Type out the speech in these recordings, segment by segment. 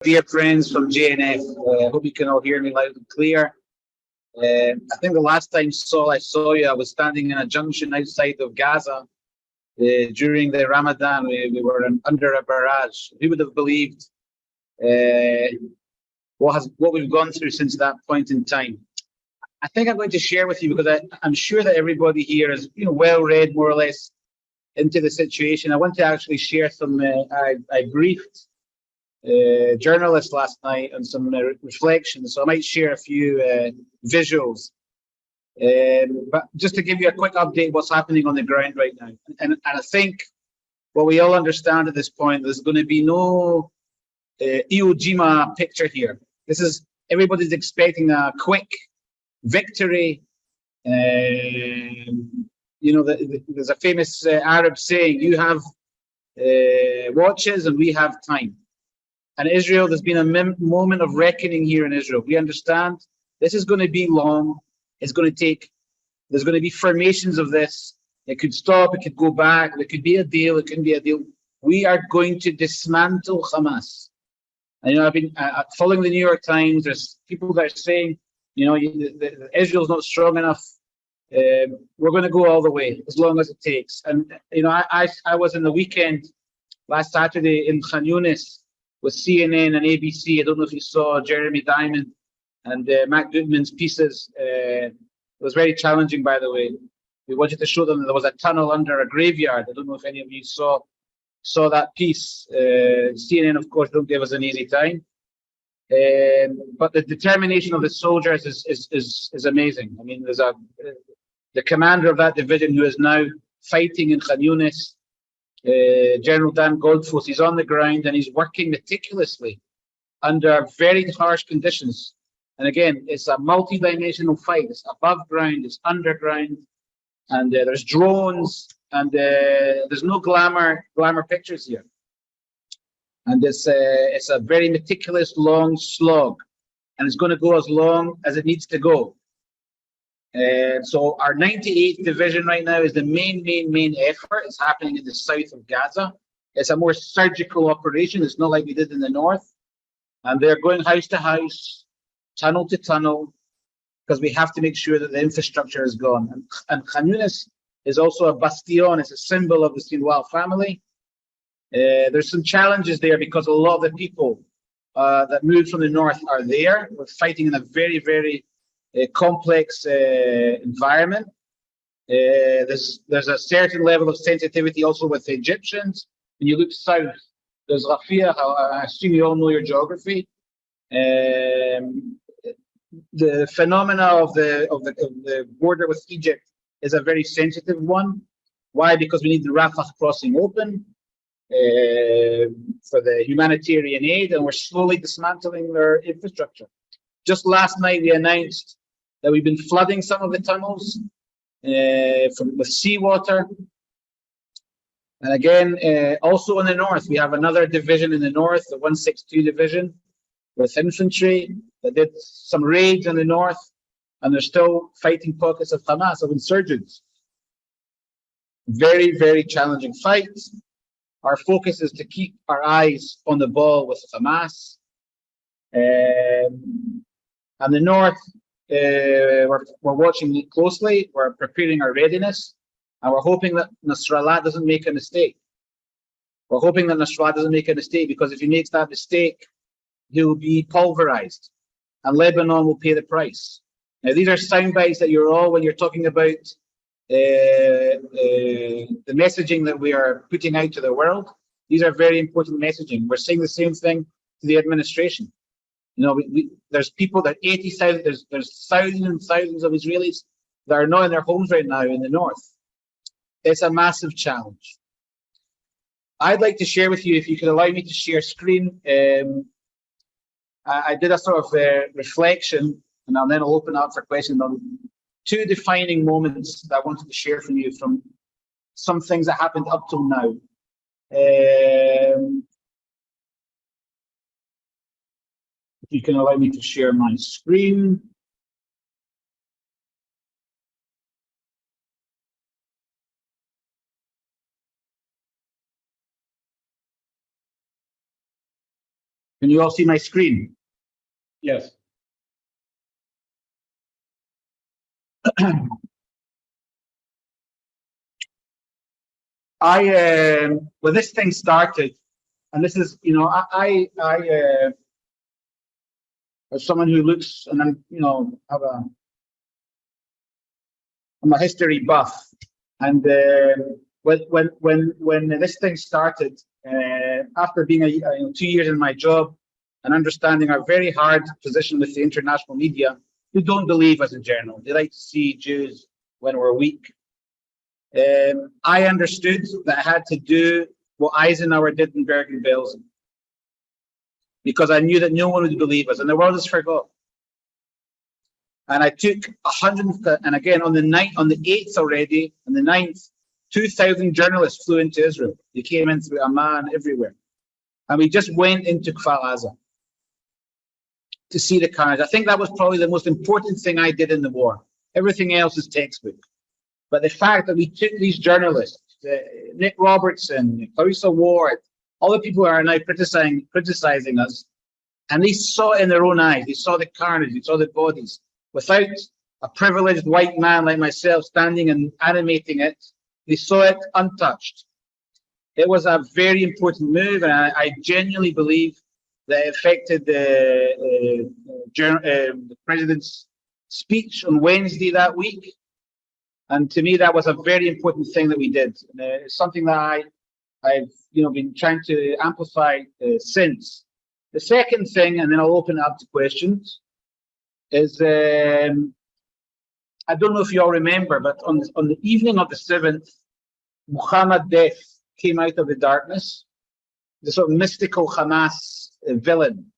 Dear friends from JNF, I hope you can all hear me loud and clear. I think the last time I saw you, I was standing in a junction outside of Gaza during the Ramadan. We were under a barrage. Who would have believed uh, what we've gone through since that point in time? I think I'm going to share with you because I'm sure that everybody here is well read more or less into the situation. I want to actually share some. I briefed journalist last night and some reflections. So I might share a few visuals. But just to give you a quick update, what's happening on the ground right now. And I think what we all understand at this point, there's going to be no Iwo Jima picture here. This is, everybody's expecting a quick victory. There's a famous Arab saying, you have watches and we have time. And Israel, there's been a moment of reckoning here in Israel. We understand this is going to be long. It's going to take, there's going to be formations of this. It could stop, it could go back, it could be a deal, it couldn't be a deal. We are going to dismantle Hamas. And, I've been following the New York Times. There's people that are saying, Israel's not strong enough. We're going to go all the way as long as it takes. And, I was in the weekend last Saturday in Khan Yunis with CNN and ABC. I don't know if you saw Jeremy Diamond and Matt Goodman's pieces. It was very challenging, by the way. We wanted to show them that there was a tunnel under a graveyard. I don't know if any of you saw that piece. CNN, of course, don't give us an easy time. But the determination of the soldiers is amazing. I mean, there's the commander of that division who is now fighting in Khan Yunis, General Dan Goldfuss. He's on the ground and he's working meticulously under very harsh conditions. And again, it's a multi-dimensional fight. It's above ground, it's underground, and there's drones, and there's no glamour pictures here. And it's a very meticulous, long slog, and it's going to go as long as it needs to go. So our 98th division right now is the main effort. It's happening in the south of Gaza. It's a more surgical operation. It's not like we did in the north. And they're going house to house, tunnel to tunnel, because we have to make sure that the infrastructure is gone. And Khan Yunis is also a bastion. It's a symbol of the Sinwar family. There's some challenges there because a lot of the people that moved from the north are there. We're fighting in a very complex environment. There's a certain level of sensitivity also with the Egyptians. When you look south, there's Rafia. I assume you all know your geography. The phenomena of the border with Egypt is a very sensitive one. Why? Because we need the Rafah crossing open for the humanitarian aid, and we're slowly dismantling their infrastructure. Just last night, we announced that we've been flooding some of the tunnels with seawater. And again, also in the north, we have another division in the north, the 162 division, with infantry that did some raids in the north, and they're still fighting pockets of Hamas, of insurgents. Very challenging fight. Our focus is to keep our eyes on the ball with Hamas. And the north, we're watching it closely. We're preparing our readiness, and we're hoping that Nasrallah doesn't make a mistake. We're hoping that Nasrallah doesn't make a mistake, because if he makes that mistake, he'll be pulverized, and Lebanon will pay the price. Now, these are sound bites that you're all, when you're talking about the messaging that we are putting out to the world, these are very important messaging. We're saying the same thing to the administration. There's people that 80,000, there's thousands and thousands of Israelis that are not in their homes right now in the north. It's a massive challenge. I'd like to share with you, if you could allow me to share screen. I did a sort of reflection, and then I'll open up for questions on two defining moments that I wanted to share from you, from some things that happened up till now. If you can allow me to share my screen. Can you all see my screen? Yes. When this thing started, and this is, you know, as someone who looks, and I'm, you know, I'm a history buff, and when this thing started, after being 2 years in my job and understanding our very hard position with the international media, who don't believe us in general, they like to see Jews when we're weak. I understood that I had to do what Eisenhower did in Bergen-Belsen, because I knew that no one would believe us, and the world has forgot. And I took 100, and again on the 8th already, on the 9th, 2,000 journalists flew into Israel. They came in through Amman, everywhere, and we just went into Kfar Aza to see the carnage. I think that was probably the most important thing I did in the war. Everything else is textbook. But the fact that we took these journalists, Nick Robertson, Clarissa Ward, all the people who are now criticizing us, and they saw it in their own eyes. They saw the carnage, they saw the bodies, without a privileged white man like myself standing and animating it. They saw it untouched. It was a very important move, and I genuinely believe that it affected the president's speech on Wednesday that week. And to me, that was a very important thing that we did. It's something that I've been trying to amplify since. The second thing, and then I'll open it up to questions, is I don't know if you all remember, but on the evening of the 7th, Muhammad Def came out of the darkness, the sort of mystical Hamas villain.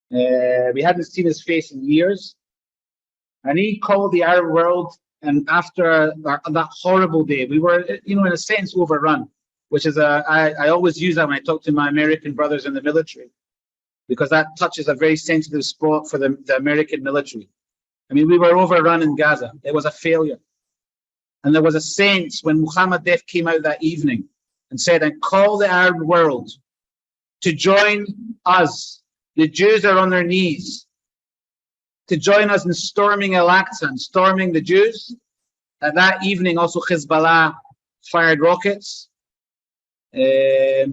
We hadn't seen his face in years, and he called the Arab world. And after that horrible day, we were, in a sense, overrun, which is I always use that when I talk to my American brothers in the military, because that touches a very sensitive spot for the American military. I mean, we were overrun in Gaza. It was a failure. And there was a sense when Muhammad Def came out that evening and said, and call the Arab world to join us. The Jews are on their knees. To join us in storming Al-Aqsa and storming the Jews. And that evening, also Hezbollah fired rockets. We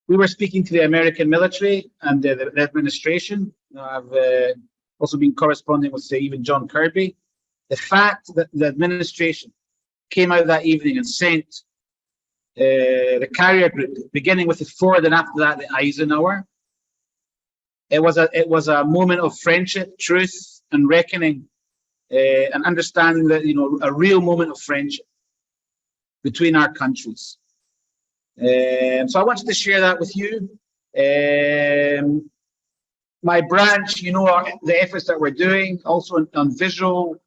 were speaking to the American military and the administration. I've also been corresponding with, say, even John Kirby. The fact that the administration came out that evening and sent the carrier group, beginning with the Ford and after that the Eisenhower. It was a moment of friendship, truth, and reckoning, and understanding that a real moment of friendship between our countries. So I wanted to share that with you. My branch, the efforts that we're doing, also on visual.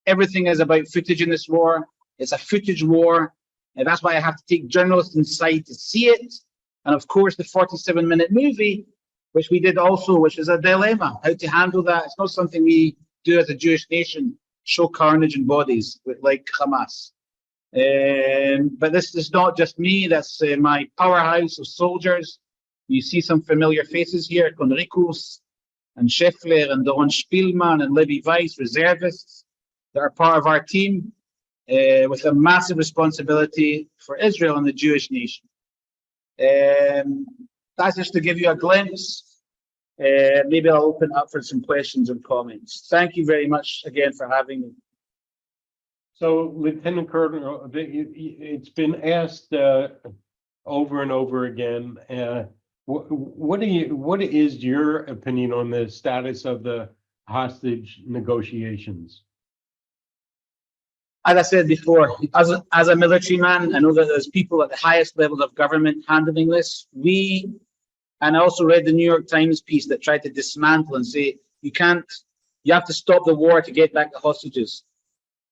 Everything is about footage in this war. It's a footage war, and that's why I have to take journalists inside to see it. And of course, the 47-minute movie, which we did also, which is a dilemma, how to handle that. It's not something we do as a Jewish nation, show carnage and bodies like Hamas. But this is not just me, that's my powerhouse of soldiers. You see some familiar faces here, Conricus and Scheffler and Doron Spielman and Levi Weiss, reservists that are part of our team with a massive responsibility for Israel and the Jewish nation. That's just to give you a glimpse. Maybe I'll open up for some questions and comments. Thank you very much again for having me. So, Lieutenant Colonel, it's been asked over and over again. What is your opinion on the status of the hostage negotiations? As I said before, as a military man, I know that there's people at the highest levels of government handling this. And I also read the New York Times piece that tried to dismantle and say, you have to stop the war to get back the hostages.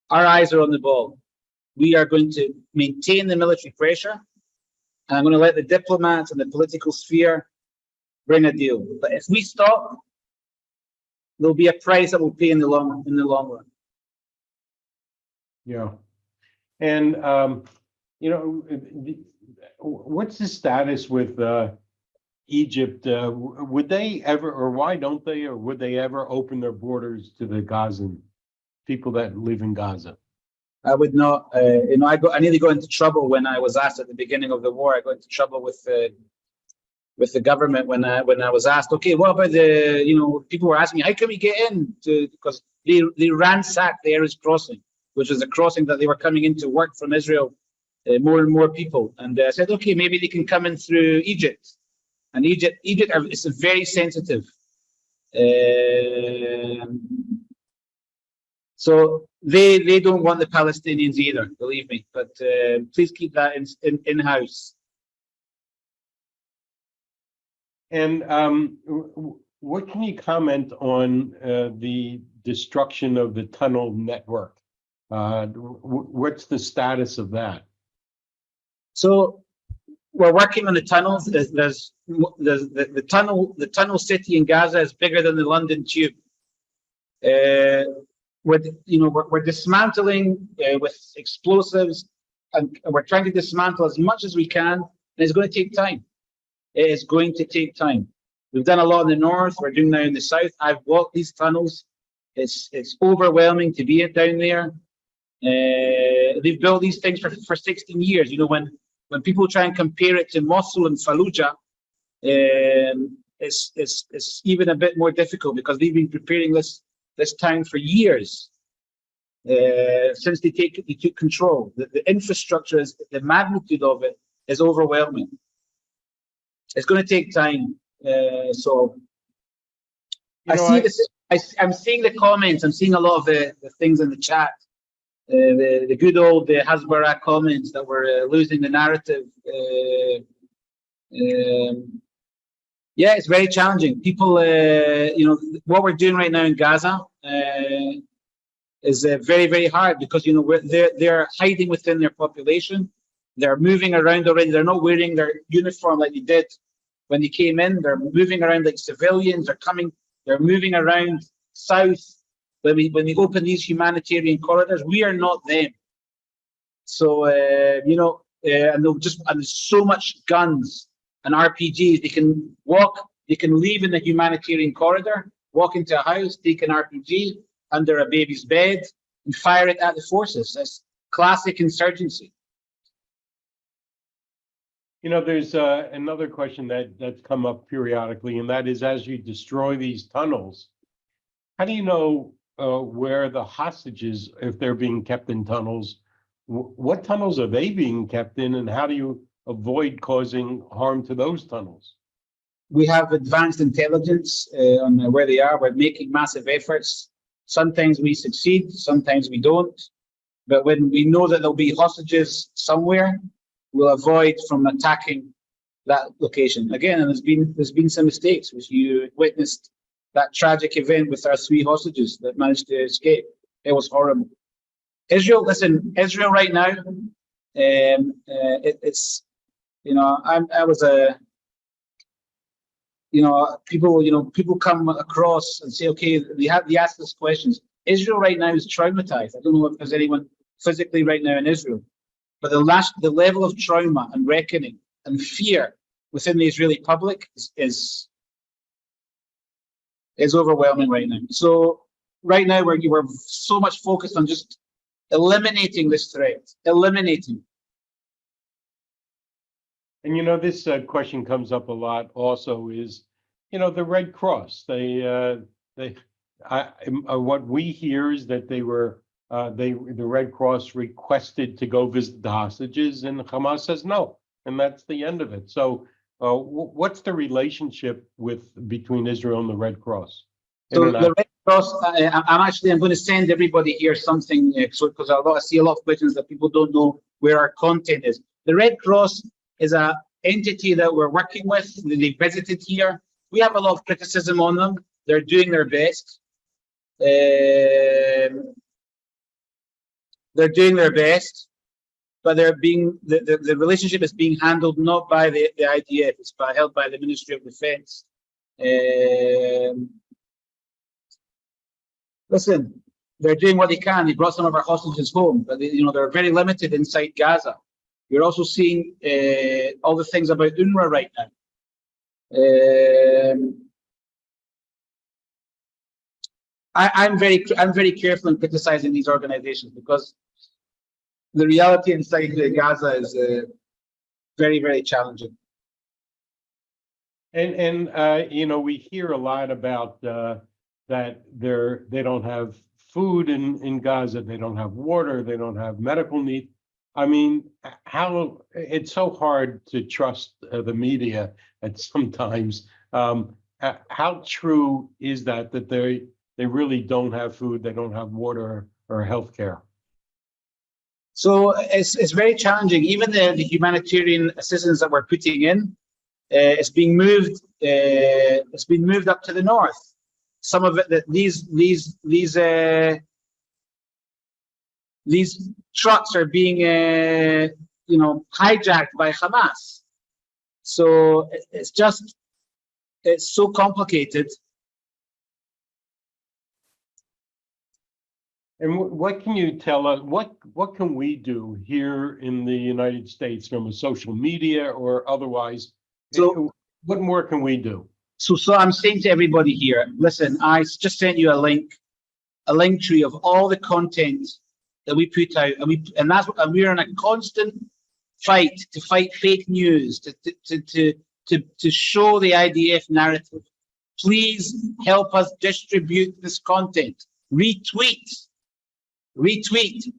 Our eyes are on the ball. We are going to maintain the military pressure, and I'm going to let the diplomats and the political sphere bring a deal. But if we stop, there'll be a price that we'll pay in the long run. Yeah. And, what's the status with Egypt, would they ever, or why don't they, or would they ever open their borders to the Gazan people that live in Gaza? I would not. I nearly got into trouble when I was asked at the beginning of the war. I got into trouble with the government when I was asked, okay, what about people were asking me, how can we get in? Because they ransacked the Erez crossing, which is a crossing that they were coming in to work from Israel, more and more people. And I said, okay, maybe they can come in through Egypt. And Egypt is very sensitive. So they don't want the Palestinians either, believe me. But please keep that in-house. And what can you comment on the destruction of the tunnel network? What's the status of that? So we're working on the tunnels. There's the tunnel city in Gaza is bigger than the London Tube. We're dismantling with explosives, and we're trying to dismantle as much as we can. And it's going to take time. It is going to take time. We've done a lot in the north. We're doing now in the south. I've walked these tunnels. It's overwhelming to be down there. They've built these things for 16 years. When people try and compare it to Mosul and Fallujah, it's even a bit more difficult because they've been preparing this town for years since they took control. The infrastructure the magnitude of it is overwhelming. It's going to take time. I'm seeing the comments. I'm seeing a lot of the things in the chat. The good old Hasbara comments that we're losing the narrative. Yeah, it's very challenging. People, what we're doing right now in Gaza is very, very hard because they're hiding within their population. They're moving around already. They're not wearing their uniform like they did when they came in. They're moving around like civilians. They're moving around south. When we open these humanitarian corridors, we are not them. So and there's so much guns and RPGs. They can leave in the humanitarian corridor, walk into a house, take an RPG under a baby's bed, and fire it at the forces. That's classic insurgency. There's another question that's come up periodically, and that is, as you destroy these tunnels, how do you know where the hostages, if they're being kept in tunnels, what tunnels are they being kept in, and how do you avoid causing harm to those tunnels? We have advanced intelligence on where they are. We're making massive efforts. Sometimes we succeed, sometimes we don't. But when we know that there'll be hostages somewhere, we'll avoid from attacking that location. Again, and there's been some mistakes, which you witnessed that tragic event with our 3 hostages that managed to escape. It was horrible. Israel right now, people come across and say, okay, they ask us questions. Israel right now is traumatized. I don't know if there's anyone physically right now in Israel, but the level of trauma and reckoning and fear within the Israeli public is overwhelming right now. So right now we're so much focused on just eliminating this threat, eliminating. And this question comes up a lot also is, the Red Cross. What we hear is that the Red Cross requested to go visit the hostages, and Hamas says no, and that's the end of it. So what's the relationship between Israel and the Red Cross? So the Red Cross, I'm going to send everybody here something because I see a lot of questions that people don't know where our content is. The Red Cross is an entity that we're working with. They visited here. We have a lot of criticism on them. They're doing their best. They're doing their best, but the relationship is being handled not by the IDF. It's held by the Ministry of Defense. Listen, they're doing what they can. They brought some of our hostages home, but they're very limited inside Gaza. You're also seeing all the things about UNRWA right now. I'm very careful in criticizing these organizations because the reality inside Gaza is very, very challenging. And you know, we hear a lot about that they don't have food in Gaza, they don't have water, they don't have medical needs. I mean, how it's so hard to trust the media at sometimes. How true is that they really don't have food, they don't have water or health care? So it's very challenging. Even the humanitarian assistance that we're putting in, it's being moved. It's been moved up to the north. Some of it, these trucks are being, you know, hijacked by Hamas. So it's so complicated. And what can you tell us? What can we do here in the United States from a social media or otherwise? So what more can we do? So I'm saying to everybody here, listen, I just sent you a link tree of all the content that we put out, and we're in a constant fight to fight fake news, to show the IDF narrative. Please help us distribute this content. Retweet,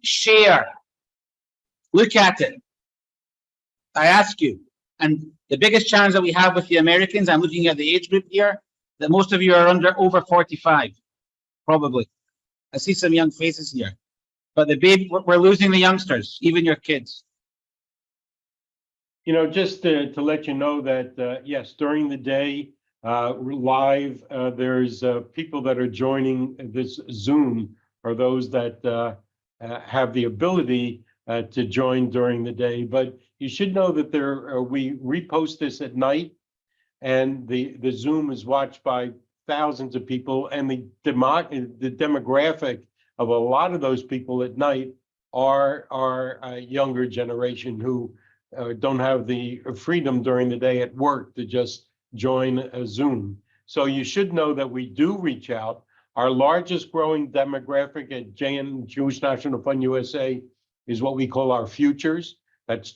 share, look at it. I ask you. And the biggest challenge that we have with the Americans, I'm looking at the age group here, that most of you are over 45, probably. I see some young faces here. But we're losing the youngsters, even your kids. You know, just to let you know that, yes, during the day, live, there's people that are joining this Zoom, or those that have the ability to join during the day. But you should know that we repost this at night, and the Zoom is watched by thousands of people, and the demographic of a lot of those people at night are a younger generation who don't have the freedom during the day at work to just join a Zoom. So you should know that we do reach out. Our largest growing demographic at Jewish National Fund USA is what we call our futures. That's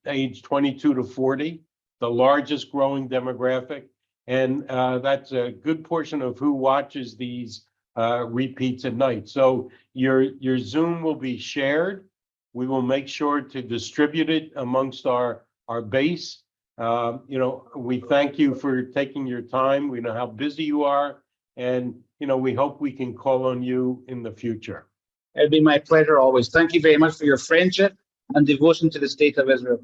age 22 to 40, the largest growing demographic. And that's a good portion of who watches these repeats at night. So your Zoom will be shared. We will make sure to distribute it amongst our base. You know, we thank you for taking your time. We know how busy you are, and you know, we hope we can call on you in the future. It'd be my pleasure always. Thank you very much for your friendship and devotion to the state of Israel.